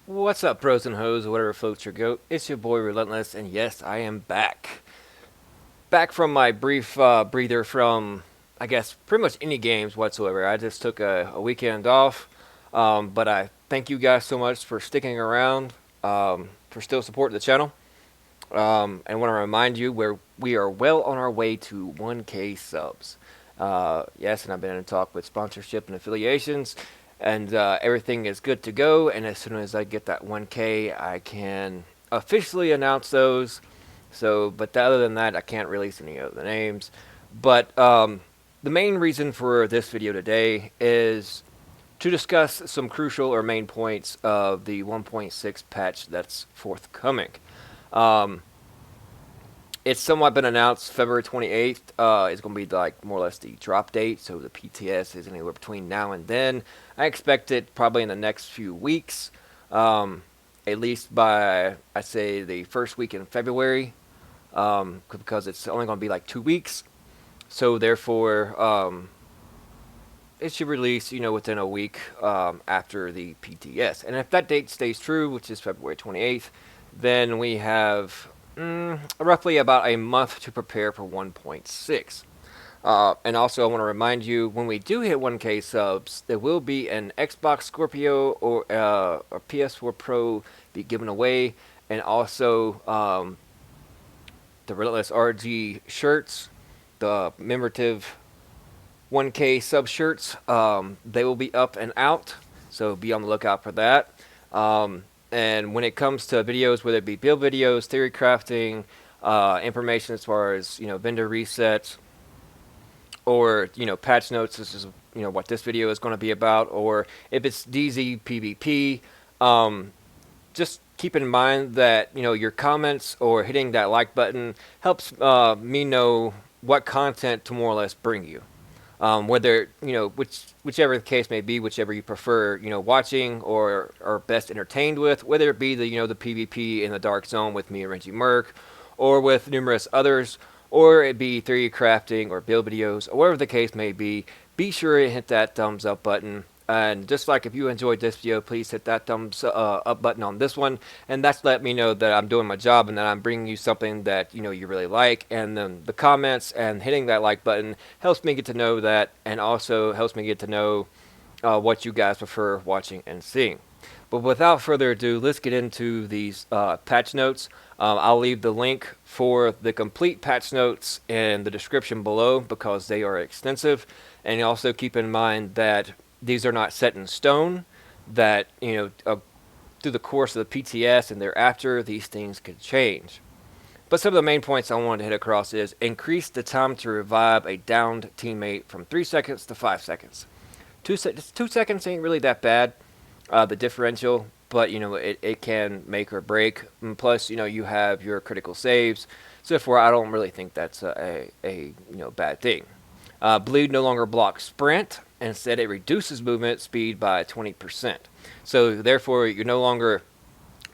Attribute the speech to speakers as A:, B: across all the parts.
A: What's up, pros and hoes, or whatever floats your goat? It's your boy Relentless, and yes, I am back. Back from my brief breather from, I guess, pretty much any games whatsoever. I just took a weekend off, but I thank you guys so much for sticking around, for still supporting the channel. And want to remind you we are well on our way to 1K subs. Yes, and I've been in talk with sponsorship and affiliations, and everything is good to go. And as soon as I get that 1K, I can officially announce those. So, but other than that, I can't release any of the names. But the main reason for this video today is to discuss some crucial or main points of the 1.6 patch that's forthcoming. Um, it's somewhat been announced February 28th is going to be like more or less the drop date. So the PTS is anywhere between now and then. I expect it probably in the next few weeks, um, at least by I'd say the first week in February, because it's only going to be like 2 weeks. So therefore, it should release within a week after the PTS. And if that date stays true, which is February 28th, then we have roughly about a month to prepare for 1.6. And also, I want to remind you when we do hit 1K subs, there will be an Xbox Scorpio or a PS4 Pro be given away, and also the Relentless RG shirts, the commemorative 1K sub shirts. They will be up and out, so be on the lookout for that. And when it comes to videos, whether it be build videos, theory crafting, information as far as vendor resets, or patch notes, this is what this video is going to be about, or if it's DZ PvP, just keep in mind that your comments or hitting that like button helps me know what content to more or less bring you. Whether whichever the case may be, whichever you prefer, watching or are best entertained with, whether it be the PvP in the Dark Zone with me and Reggie Merc, or with numerous others, or it be theory crafting or build videos, or whatever the case may be sure to hit that thumbs up button. And just like if you enjoyed this video, please hit that thumbs up button on this one, and that's let me know that I'm doing my job and that I'm bringing you something that you really like. And then the comments and hitting that like button helps me get to know that, and also helps me get to know what you guys prefer watching and seeing. But without further ado, let's get into these patch notes. I'll leave the link for the complete patch notes in the description below because they are extensive. And also keep in mind that these are not set in stone, that through the course of the PTS and thereafter, these things could change. But some of the main points I wanted to hit across is increase the time to revive a downed teammate from 3 seconds to 5 seconds. 2 seconds ain't really that bad, the differential, but it can make or break. And plus, you have your critical saves, so therefore I don't really think that's a bad thing. Bleed no longer blocks sprint. Instead, it reduces movement speed by 20%. So therefore, you're no longer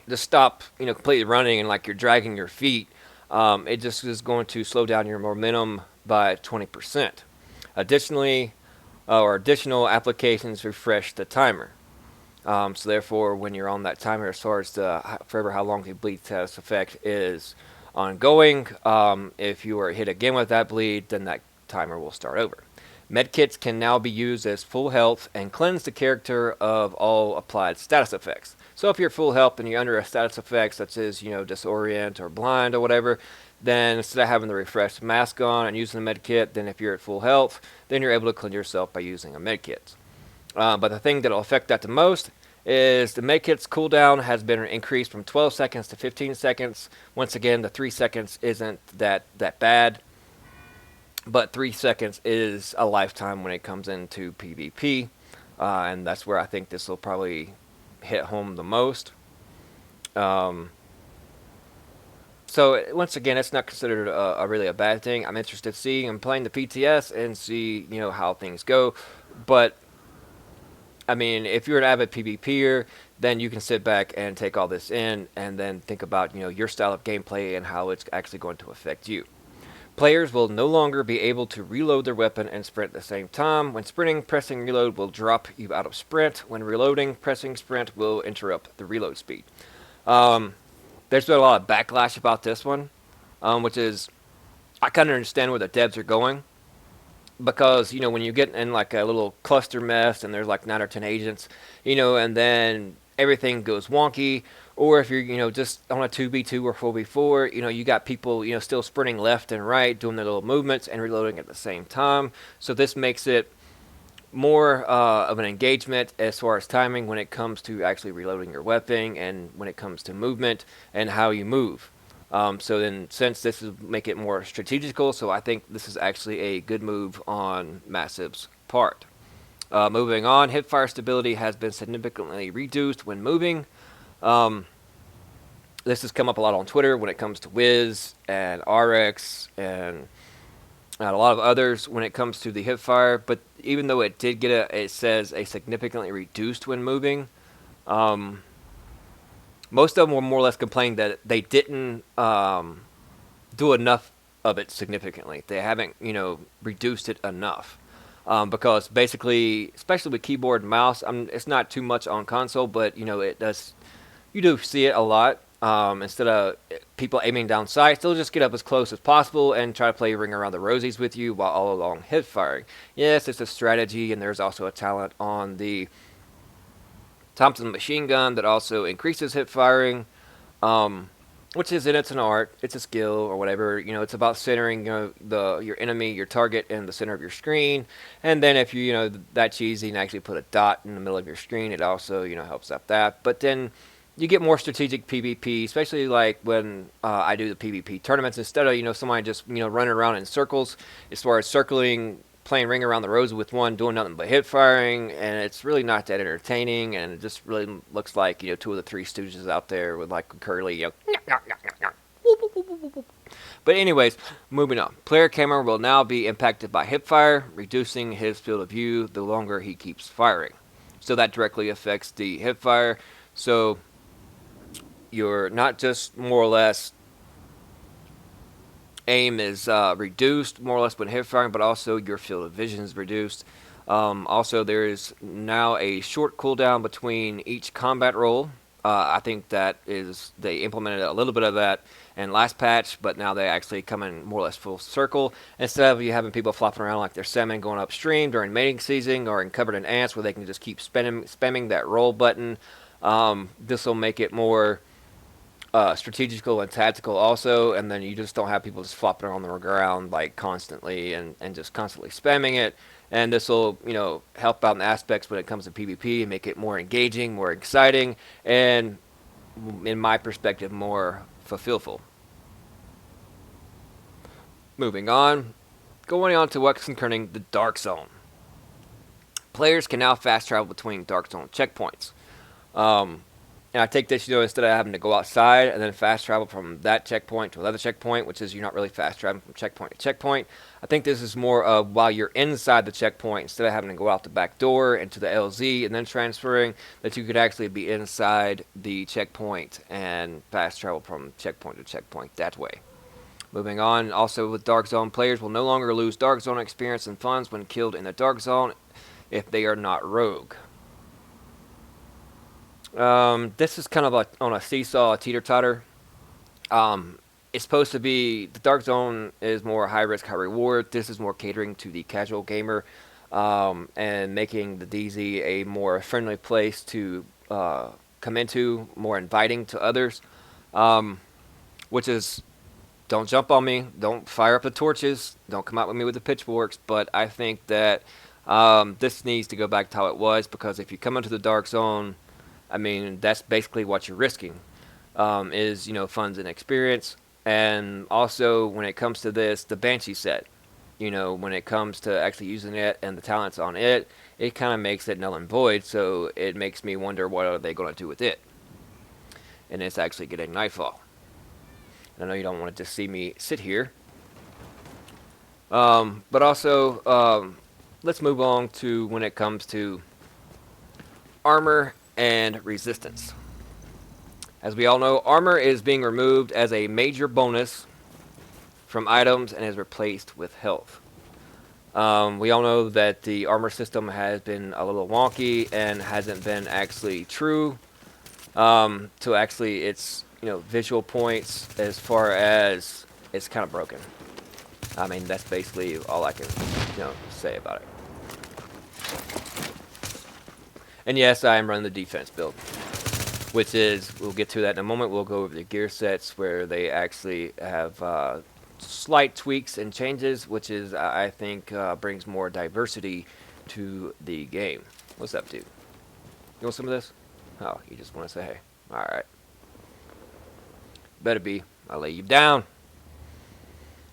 A: just stop, completely running and like you're dragging your feet. It just is going to slow down your momentum by 20%. Additionally, or additional applications refresh the timer. So therefore, when you're on that timer, as far as the forever how long the bleed status effect is ongoing, if you are hit again with that bleed, then that timer will start over. Medkits can now be used as full health and cleanse the character of all applied status effects. So if you're full health and you're under a status effect such as disorient or blind or whatever, then instead of having the refreshed mask on and using the medkit, then if you're at full health, then you're able to cleanse yourself by using a medkit. But the thing that will affect that the most is the medkit's cooldown has been increased from 12 seconds to 15 seconds. Once again, the 3 seconds isn't that bad, but 3 seconds is a lifetime when it comes into PvP, and that's where I think this will probably hit home the most. So once again, it's not considered a really a bad thing. I'm interested seeing and playing the PTS and see how things go. But I mean, if you're an avid PvPer, then you can sit back and take all this in and then think about your style of gameplay and how it's actually going to affect you. Players will no longer be able to reload their weapon and sprint at the same time. When sprinting, pressing reload will drop you out of sprint. When reloading, pressing sprint will interrupt the reload speed. Um, there's been a lot of backlash about this one, which is I kind of understand where the devs are going because when you get in like a little cluster mess and there's like 9 or 10 agents, and then everything goes wonky, or if you're just on a 2v2 or 4v4, you got people still sprinting left and right, doing their little movements and reloading at the same time. So this makes it more of an engagement as far as timing when it comes to actually reloading your weapon and when it comes to movement and how you move. So then, since this is make it more strategical, so I think this is actually a good move on Massive's part. Moving on, hipfire stability has been significantly reduced when moving. Um, this has come up a lot on Twitter when it comes to Wiz and RX and a lot of others when it comes to the hipfire. But even though it did get it says a significantly reduced when moving. Most of them were more or less complaining that they didn't do enough of it significantly. They haven't, reduced it enough. Because basically, especially with keyboard and mouse, it's not too much on console, but it does. You do see it a lot. Instead of people aiming down sights, they'll just get up as close as possible and try to play Ring Around the Rosies with you while all along hip firing. Yes, it's a strategy, and there's also a talent on the Thompson machine gun that also increases hip firing, which is it's an art, it's a skill or whatever. It's about centering your enemy, your target, in the center of your screen. And then if you that cheesy and actually put a dot in the middle of your screen, it also helps out that. But then you get more strategic PvP, especially like when I do the PvP tournaments instead of somebody just running around in circles. As far as circling, playing Ring Around the Rosy with one, doing nothing but hip firing, and it's really not that entertaining, and it just really looks like two of the Three Stooges out there with like curly But anyways, moving on. Player camera will now be impacted by hip fire, reducing his field of view the longer he keeps firing. So that directly affects the hip fire. So you're not just more or less aim is reduced more or less when hip firing, but also your field of vision is reduced. Also, there is now a short cooldown between each combat roll. I think that is they implemented a little bit of that in last patch, but now they actually come in more or less full circle. Instead of you having people flopping around like they're salmon going upstream during mating season or in covered in ants where they can just keep spamming that roll button, this will make it more strategical and tactical also, and then you just don't have people just flopping around the ground like constantly and just constantly spamming it. And this will help out in aspects when it comes to PvP and make it more engaging, more exciting, and in my perspective more fulfillful. Moving on, going on to what's concerning the Dark Zone. Players can now fast travel between Dark Zone checkpoints. And I take this, instead of having to go outside and then fast travel from that checkpoint to another checkpoint, which is you're not really fast traveling from checkpoint to checkpoint. I think this is more of while you're inside the checkpoint, instead of having to go out the back door into the LZ and then transferring, that you could actually be inside the checkpoint and fast travel from checkpoint to checkpoint that way. Moving on, also with Dark Zone, players will no longer lose Dark Zone experience and funds when killed in the Dark Zone if they are not rogue. This is kind of on a seesaw, a teeter-totter. It's supposed to be, the Dark Zone is more high risk, high reward. This is more catering to the casual gamer, and making the DZ a more friendly place to come into, more inviting to others, which is, don't jump on me, don't fire up the torches, don't come out with me with the pitchforks, but I think that this needs to go back to how it was, because if you come into the Dark Zone, I mean, that's basically what you're risking, is, funds and experience. And also, when it comes to this, the Banshee set, when it comes to actually using it and the talents on it, it kind of makes it null and void, so it makes me wonder what are they going to do with it. And it's actually getting Nightfall. I know you don't want to just see me sit here. But also, let's move on to when it comes to armor and resistance. As we all know, armor is being removed as a major bonus from items and is replaced with health. We all know that the armor system has been a little wonky and hasn't been actually true to actually its visual points, as far as it's kind of broken. I mean, that's basically all I can say about it. And yes, I am running the defense build, which is, we'll get to that in a moment. We'll go over the gear sets where they actually have slight tweaks and changes, which is, I think, brings more diversity to the game. What's up, dude? You want some of this? Oh, you just want to say hey. Alright. Better be. I'll lay you down.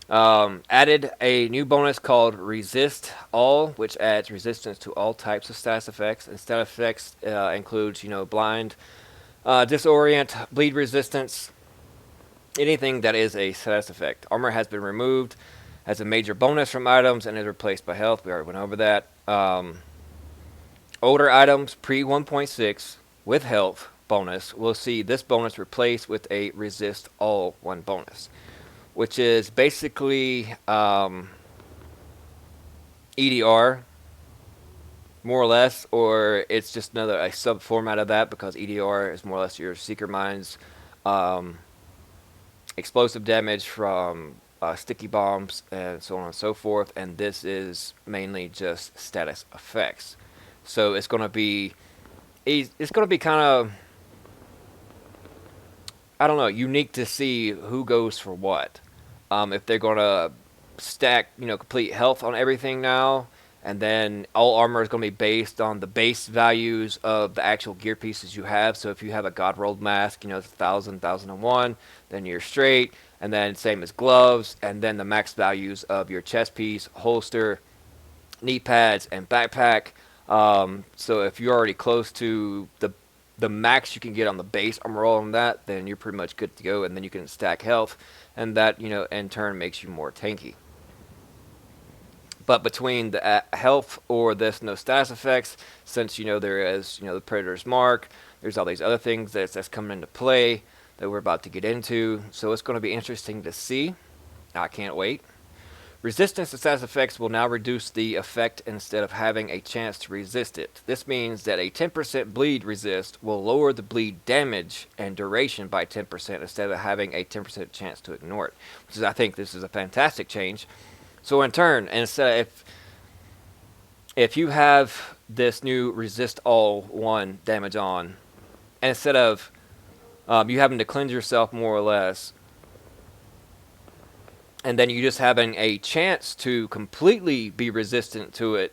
A: Added a new bonus called Resist All, which adds resistance to all types of status effects. And status effects includes, blind, disorient, bleed resistance, anything that is a status effect. Armor has been removed as a major bonus from items and is replaced by health. We already went over that. Older items pre 1.6 with health bonus will see this bonus replaced with a Resist All 1 bonus, which is basically EDR, more or less, or it's just a sub-format of that, because EDR is more or less your Seeker Mines explosive damage from sticky bombs and so on and so forth, and this is mainly just status effects. So it's going to be kind of, I don't know, unique to see who goes for what. If they're going to stack, complete health on everything now, and then all armor is going to be based on the base values of the actual gear pieces you have. So if you have a God Rolled Mask, it's 1,000, 1,001, then you're straight. And then same as gloves, and then the max values of your chest piece, holster, knee pads, and backpack. So if you're already close to the max you can get on the base armor roll on that, then you're pretty much good to go, and then you can stack health, and that, in turn makes you more tanky. But between the health or this no status effects, since there is the Predator's Mark, there's all these other things that's coming into play that we're about to get into, so it's going to be interesting to see. I can't wait. Resistance to status effects will now reduce the effect instead of having a chance to resist it. This means that a 10% bleed resist will lower the bleed damage and duration by 10% instead of having a 10% chance to ignore it. Which is, I think this is a fantastic change. So in turn, instead, if you have this new Resist All 1 damage on, and instead of you having to cleanse yourself more or less, and then you just having a chance to completely be resistant to it,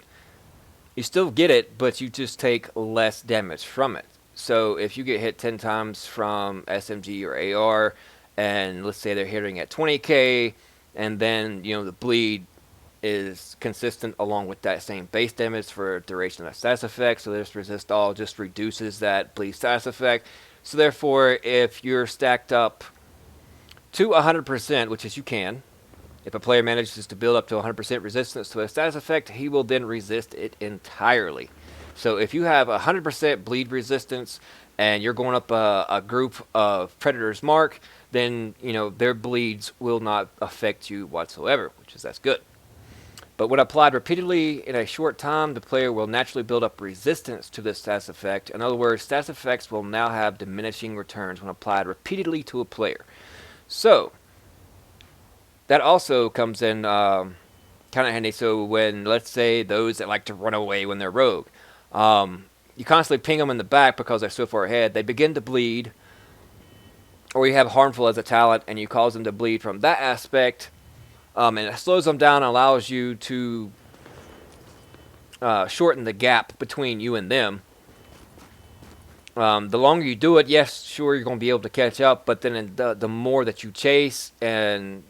A: you still get it, but you just take less damage from it. So if you get hit 10 times from SMG or AR, and let's say they're hitting at 20k, and then the bleed is consistent along with that same base damage for duration of status effect, so this Resist All just reduces that bleed status effect. So therefore, if you're stacked up to 100%, which is you can, if a player manages to build up to 100% resistance to a status effect, he will then resist it entirely. So if you have 100% bleed resistance and you're going up a group of Predator's Mark, then their bleeds will not affect you whatsoever, that's good. But when applied repeatedly in a short time, the player will naturally build up resistance to this status effect. In other words, status effects will now have diminishing returns when applied repeatedly to a player. So that also comes in kind of handy. So when, let's say, those that like to run away when they're rogue, you constantly ping them in the back because they're so far ahead, they begin to bleed, or you have Harmful as a talent and you cause them to bleed from that aspect, and it slows them down and allows you to shorten the gap between you and them. The longer you do it, yes, sure, you're going to be able to catch up, but then the more that you chase and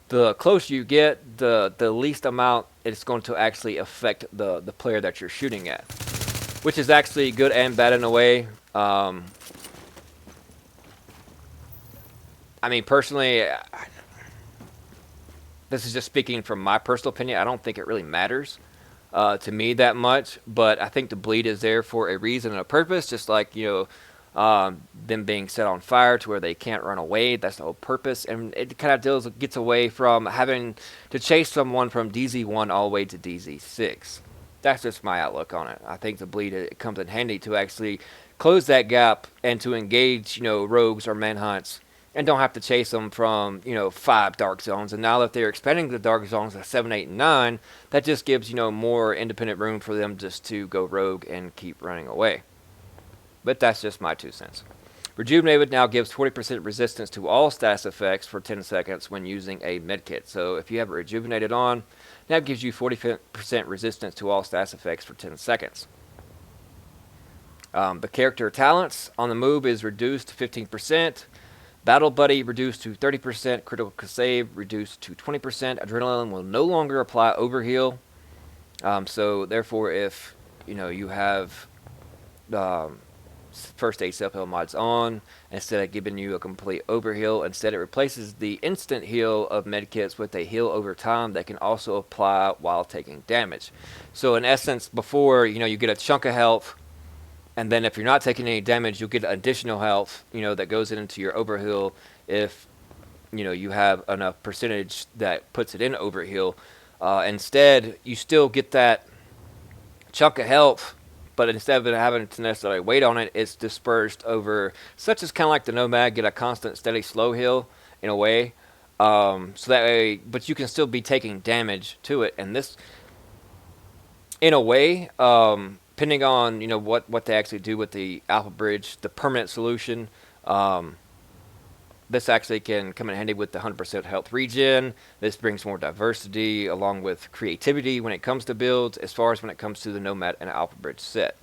A: the closer you get, the least amount it's going to actually affect the player that you're shooting at, which is actually good and bad in a way. I mean, personally, this is just speaking from my personal opinion, I don't think it really matters to me that much, but I think the bleed is there for a reason and a purpose, just like, them being set on fire to where they can't run away. That's the whole purpose, and it kind of gets away from having to chase someone from DZ1 all the way to DZ6. That's just my outlook on it. I think the bleed, it comes in handy to actually close that gap and to engage, rogues or manhunts, and don't have to chase them from 5 dark zones. And now that they're expanding the dark zones to 7, 8, and 9, that just gives more independent room for them just to go rogue and keep running away. But that's just my 2 cents. Rejuvenated now gives 40% resistance to all status effects for 10 seconds when using a medkit. So if you have it rejuvenated on, that gives you 40% resistance to all status effects for 10 seconds. The character talents on the move is reduced to 15%. Battle Buddy reduced to 30%. Critical save reduced to 20%. Adrenaline will no longer apply overheal. So therefore, if you have first aid self-heal mods on, instead of giving you a complete overheal, instead it replaces the instant heal of medkits with a heal over time that can also apply while taking damage. So in essence, before you get a chunk of health, and then if you're not taking any damage, you'll get additional health that goes into your overheal if you have enough percentage that puts it in overheal. Instead, you still get that chunk of health, but instead of having to necessarily wait on it, it's dispersed over, such as kind of like the Nomad, get a constant, steady, slow heal in a way. So that way, but you can still be taking damage to it. And this, in a way, depending on what they actually do with the Alpha Bridge, the permanent solution, this actually can come in handy with the 100% health regen. This brings more diversity along with creativity when it comes to builds, as far as when it comes to the Nomad and Alpha Bridge set.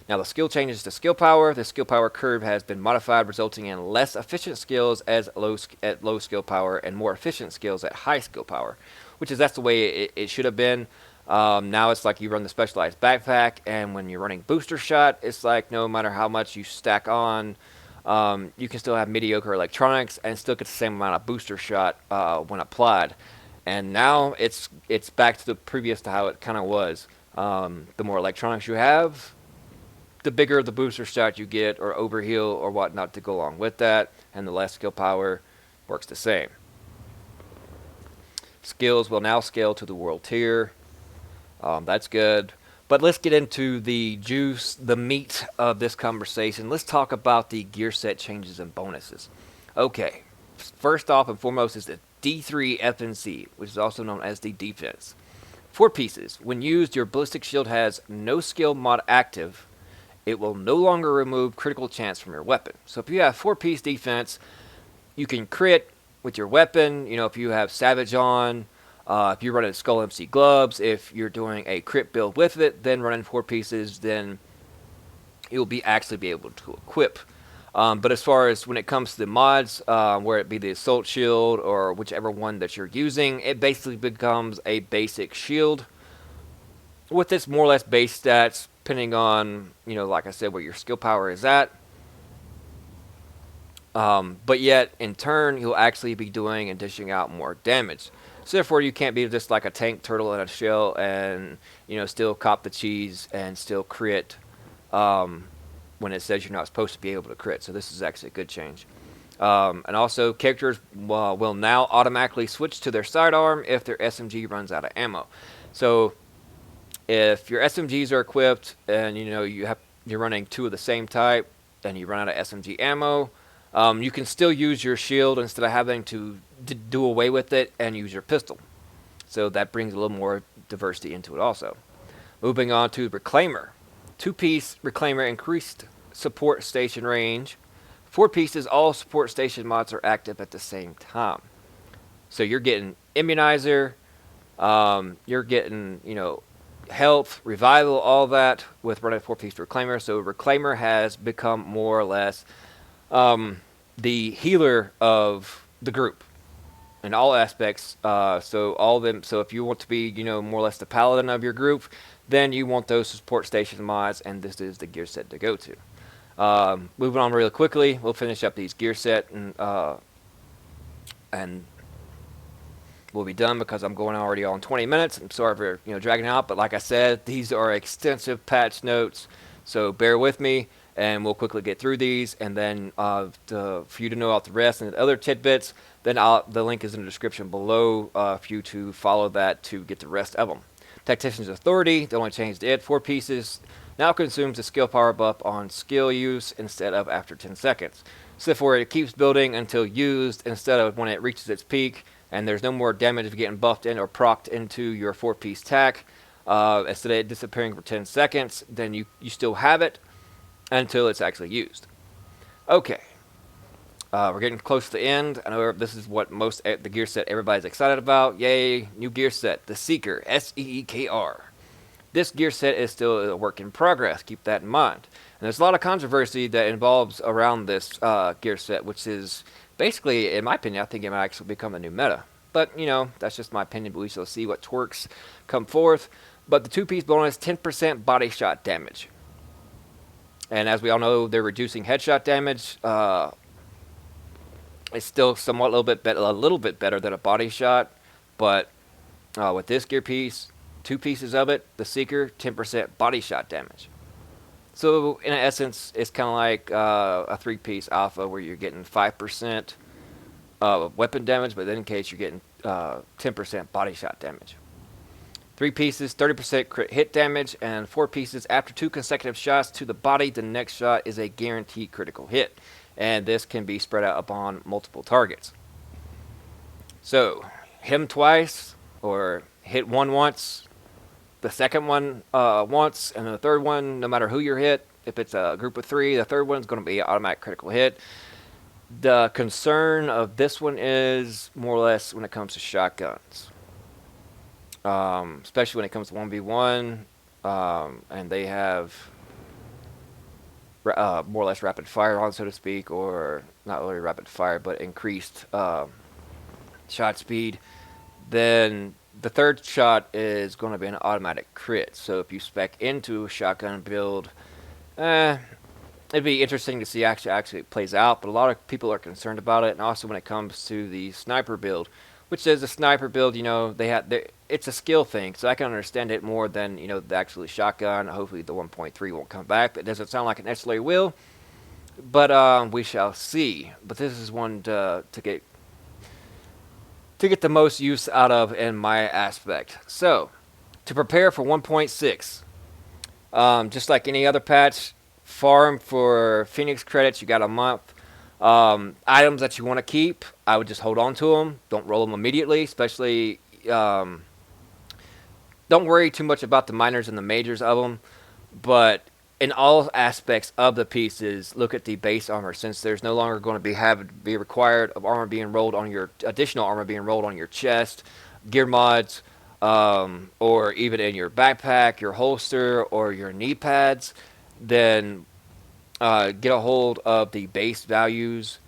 A: Now the skill changes to skill power. The skill power curve has been modified, resulting in less efficient skills at low skill power and more efficient skills at high skill power, that's the way it should have been. Now it's like you run the specialized backpack, and when you're running booster shot, it's like no matter how much you stack on, you can still have mediocre electronics and still get the same amount of booster shot when applied. And now it's back to the previous to how it kind of was. The more electronics you have, the bigger the booster shot you get, or overheal or whatnot to go along with that, and the less skill power works the same. Skills will now scale to the world tier. That's good. But let's get into the juice, the meat of this conversation. Let's talk about the gear set changes and bonuses. Okay, first off and foremost is the D3 FNC, which is also known as the defense. 4 pieces. When used, your ballistic shield has no skill mod active. It will no longer remove critical chance from your weapon. So if you have 4-piece defense, you can crit with your weapon. If you have Savage on, if you're running Skull MC gloves, if you're doing a crit build with it, then running 4 pieces, then you'll actually be able to equip. But as far as when it comes to the mods, where it be the Assault Shield or whichever one that you're using, it basically becomes a basic shield with its more or less base stats, depending on, like I said, where your skill power is at. But yet, in turn, you'll actually be doing and dishing out more damage. So therefore, you can't be just like a tank turtle in a shell and, still cop the cheese and still crit when it says you're not supposed to be able to crit. So this is actually a good change. And also, characters will now automatically switch to their sidearm if their SMG runs out of ammo. So if your SMGs are equipped and, you're running 2 of the same type and you run out of SMG ammo, you can still use your shield instead of having to do away with it and use your pistol. So that brings a little more diversity into it also. Moving on to Reclaimer. 2-piece Reclaimer increased support station range. 4 pieces, all support station mods are active at the same time. So you're getting Immunizer, you're getting, health, revival, all that with running 4-piece Reclaimer. So Reclaimer has become more or less the healer of the group in all aspects. So all of them. So if you want to be, more or less the paladin of your group, then you want those support station mods, and this is the gear set to go to. Moving on really quickly, we'll finish up these gear set and we'll be done because I'm going already on 20 minutes. I'm sorry for dragging out, but like I said, these are extensive patch notes, so bear with me. and we'll quickly get through these. And then for you to know about the rest and the other tidbits, then the link is in the description below for you to follow that to get the rest of them. Tactician's Authority, they only changed it. 4 pieces. Now consumes a skill power buff on skill use instead of after 10 seconds. Sith Warrior keeps building until used instead of when it reaches its peak, and there's no more damage of getting buffed in or procced into your 4-piece tack. Instead of it disappearing for 10 seconds, then you still have it until it's actually used. Okay. We're getting close to the end. I know this is what the gear set everybody's excited about. Yay, new gear set, the Seeker, S-E-E-K-R. This gear set is still a work in progress. Keep that in mind. And there's a lot of controversy that involves around this gear set, which is basically, in my opinion, I think it might actually become a new meta. But, you know, that's just my opinion, but we shall see what twerks come forth. But the 2-piece bonus, 10% body shot damage. And as we all know, they're reducing headshot damage. It's still somewhat a little bit better than a body shot. But with this gear piece, 2 pieces of it, the Seeker, 10% body shot damage. So in essence, it's kind of like a 3-piece alpha where you're getting 5% weapon damage, but then in case you're getting 10% body shot damage. 3 pieces, 30% crit hit damage, and 4 pieces after 2 consecutive shots to the body, the next shot is a guaranteed critical hit. And this can be spread out upon multiple targets. So, hit him twice, or hit one once, the second one once, and the third one, no matter who you're hit, if it's a group of 3, the third one's going to be an automatic critical hit. The concern of this one is more or less when it comes to shotguns. Especially when it comes to 1v1, and they have more or less rapid fire on, so to speak, or not really rapid fire, but increased shot speed, then the third shot is going to be an automatic crit. So if you spec into a shotgun build, it'd be interesting to see actually it plays out, but a lot of people are concerned about it. And also when it comes to the sniper build, which is a sniper build, you know, it's a skill thing, so I can understand it more than, you know, the actual shotgun. Hopefully the 1.3 won't come back, but it doesn't sound like it necessarily will. But we shall see. But this is one to get the most use out of in my aspect. So, to prepare for 1.6, just like any other patch, farm for Phoenix credits. You got a month. Items that you want to keep, I would just hold on to them. Don't roll them immediately, especially don't worry too much about the minors and the majors of them. But in all aspects of the pieces, look at the base armor, since there's no longer going to be required of armor being rolled on your additional armor being rolled on your chest, gear mods, or even in your backpack, your holster, or your knee pads. Then get a hold of the base values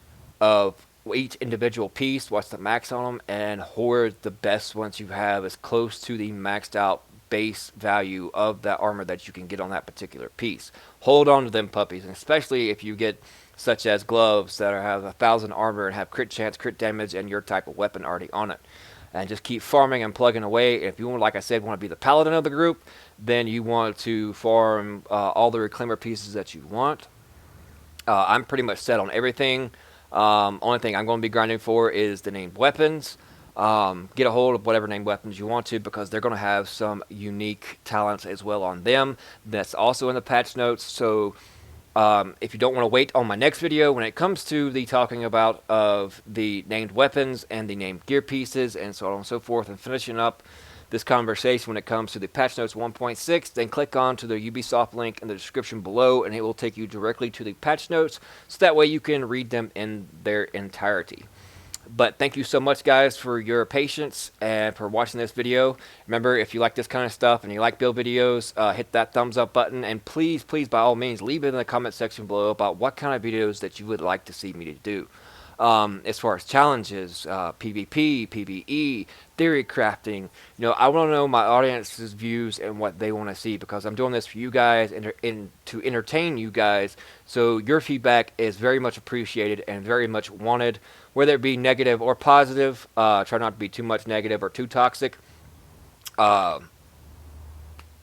A: of each individual piece, what's the max on them, and hoard the best ones you have as close to the maxed out base value of that armor that you can get on that particular piece. Hold on to them puppies, and especially if you get such as gloves that have 1,000 armor and have crit chance, crit damage, and your type of weapon already on it. And just keep farming and plugging away. If you want, like I said, want to be the paladin of the group, then you want to farm all the reclaimer pieces that you want. I'm pretty much set on everything. Only thing I'm going to be grinding for is the named weapons. Get a hold of whatever named weapons you want to, because they're going to have some unique talents as well on them. That's also in the patch notes. So if you don't want to wait on my next video, when it comes to the talking about of the named weapons and the named gear pieces and so on and so forth, and finishing up this conversation when it comes to the patch notes 1.6, then click on to the Ubisoft link in the description below, and it will take you directly to the patch notes, so that way you can read them in their entirety. But thank you so much, guys, for your patience and for watching this video. Remember, if you like this kind of stuff and you like build videos, hit that thumbs up button, and please, by all means, leave it in the comment section below about what kind of videos that you would like to see me to do. As far as challenges, PvP, PvE, theory crafting, you know, I want to know my audience's views and what they want to see, because I'm doing this for you guys and to entertain you guys. So your feedback is very much appreciated and very much wanted, whether it be negative or positive. Try not to be too much negative or too toxic.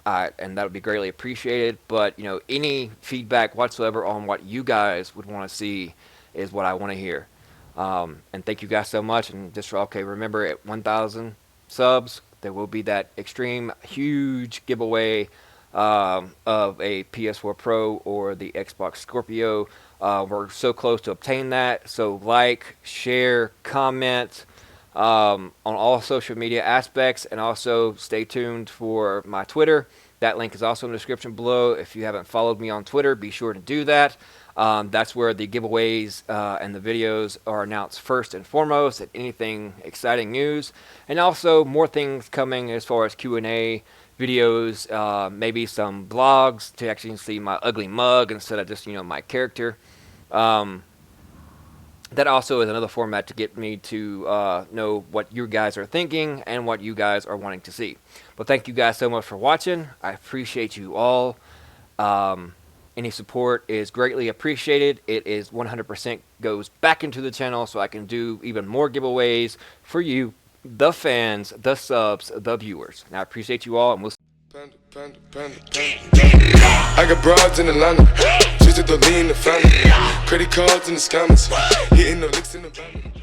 A: and that would be greatly appreciated. But any feedback whatsoever on what you guys would want to see is what I want to hear. And thank you guys so much. And just okay, remember at 1,000 subs, there will be that extreme huge giveaway of a PS4 Pro or the Xbox Scorpio. We're so close to obtain that. So like, share, comment on all social media aspects, and also stay tuned for my Twitter. That link is also in the description below. If you haven't followed me on Twitter, be sure to do that. That's where the giveaways and the videos are announced first and foremost, and anything exciting news, and also more things coming as far as Q&A videos, maybe some vlogs to actually see my ugly mug instead of just my character. That also is another format to get me to know what you guys are thinking and what you guys are wanting to see. But thank you guys so much for watching. I appreciate you all. Any support is greatly appreciated. It is 100% goes back into the channel so I can do even more giveaways for you, the fans, the subs, the viewers. And I appreciate you all, and we'll
B: Panda, panda, panda, panda. I got broads in Atlanta, just to the lean the family. Credit cards in the scammers, hitting the licks in the van.